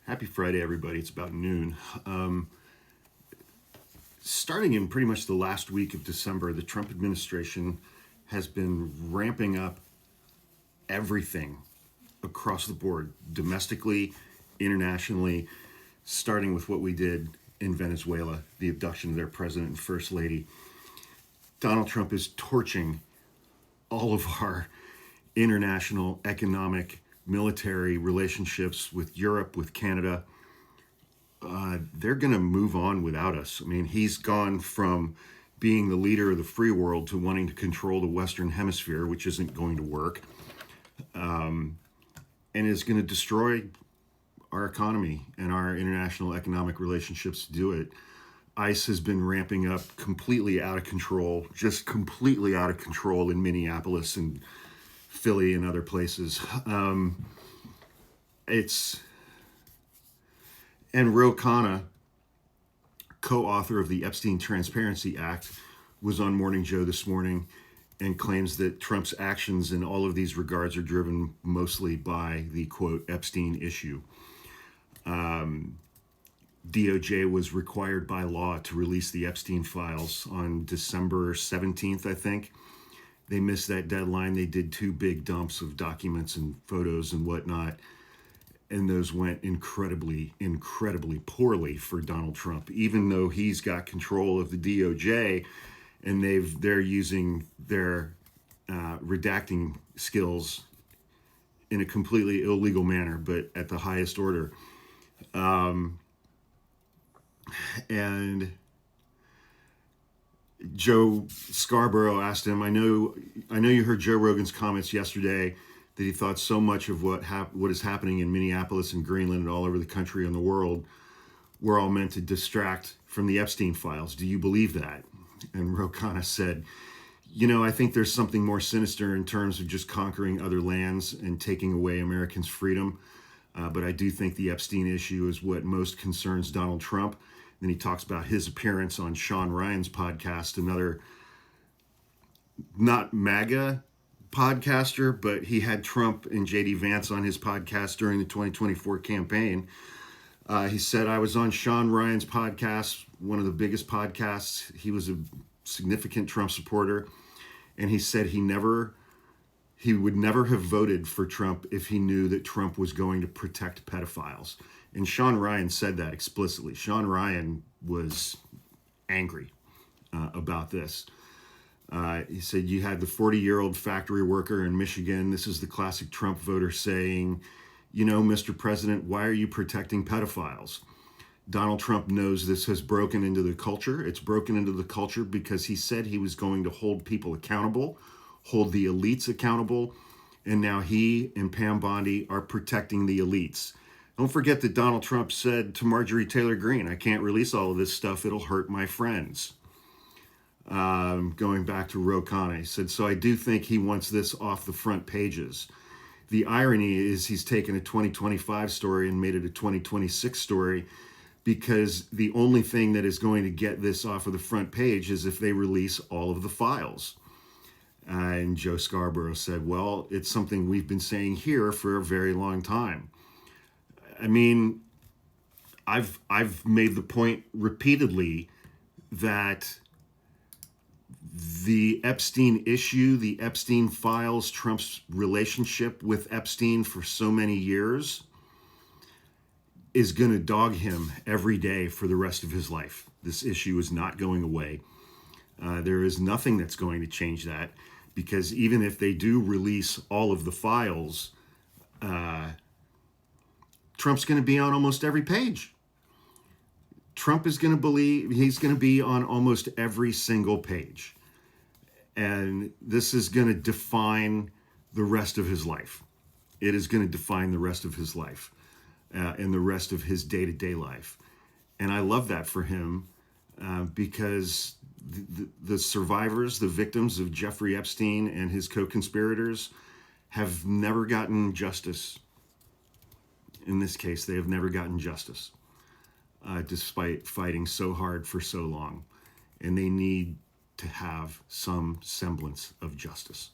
Happy Friday, everybody. It's about noon. Starting in pretty much the last week of December, the Trump administration has been ramping up everything across the board, domestically, internationally, starting with what we did in Venezuela, the abduction of their president and first lady. Donald Trump is torching all of our international economic military relationships with Europe, with Canada. They're going to move on without us. I mean, he's gone from being the leader of the free world to wanting to control the Western Hemisphere, which isn't going to work, and is going to destroy our economy and our international economic relationships to do it. ICE has been ramping up completely out of control, just completely out of control in Minneapolis and Philly and other places. And Ro Khanna, co-author of the Epstein Transparency Act, was on Morning Joe this morning and claims that Trump's actions in all of these regards are driven mostly by the, quote, Epstein issue. DOJ was required by law to release the Epstein files on December 17th, I think. They missed that deadline. They did 2 big dumps of documents and photos and whatnot. And those went incredibly, incredibly poorly for Donald Trump, even though he's got control of the DOJ and they're using their redacting skills in a completely illegal manner, but at the highest order. And Joe Scarborough asked him, I know you heard Joe Rogan's comments yesterday that he thought so much of what is happening in Minneapolis and Greenland and all over the country and the world were all meant to distract from the Epstein files. Do you believe that? And Ro Khanna said, I think there's something more sinister in terms of just conquering other lands and taking away Americans' freedom. But I do think the Epstein issue is what most concerns Donald Trump. Then he talks about his appearance on Sean Ryan's podcast, another not MAGA podcaster, but he had Trump and J.D. Vance on his podcast during the 2024 campaign. He said, I was on Sean Ryan's podcast, one of the biggest podcasts. He was a significant Trump supporter. And he said he would never have voted for Trump if he knew that Trump was going to protect pedophiles. And Sean Ryan said that explicitly. Sean Ryan was angry about this. He said, you had the 40-year-old factory worker in Michigan. This is the classic Trump voter saying, Mr. President, why are you protecting pedophiles? Donald Trump knows this has broken into the culture. It's broken into the culture because he said he was going to hold people accountable, hold the elites accountable, and now he and Pam Bondi are protecting the elites. Don't forget that Donald Trump said to Marjorie Taylor Greene, I can't release all of this stuff. It'll hurt my friends. Going back to Ro Khanna, he said, so I do think he wants this off the front pages. The irony is he's taken a 2025 story and made it a 2026 story because the only thing that is going to get this off of the front page is if they release all of the files. And Joe Scarborough said, well, it's something we've been saying here for a very long time. I mean, I've made the point repeatedly that the Epstein issue, the Epstein files, Trump's relationship with Epstein for so many years is going to dog him every day for the rest of his life. This issue is not going away. There is nothing that's going to change that because even if they do release all of the files, Trump's going to be on almost every page. Trump is going to believe he's going to be on almost every single page. And this is going to define the rest of his life. It is going to define the rest of his life and the rest of his day-to-day life. And I love that for him because the survivors, the victims of Jeffrey Epstein and his co-conspirators have never gotten justice. In this case, they have never gotten justice, despite fighting so hard for so long. And they need to have some semblance of justice.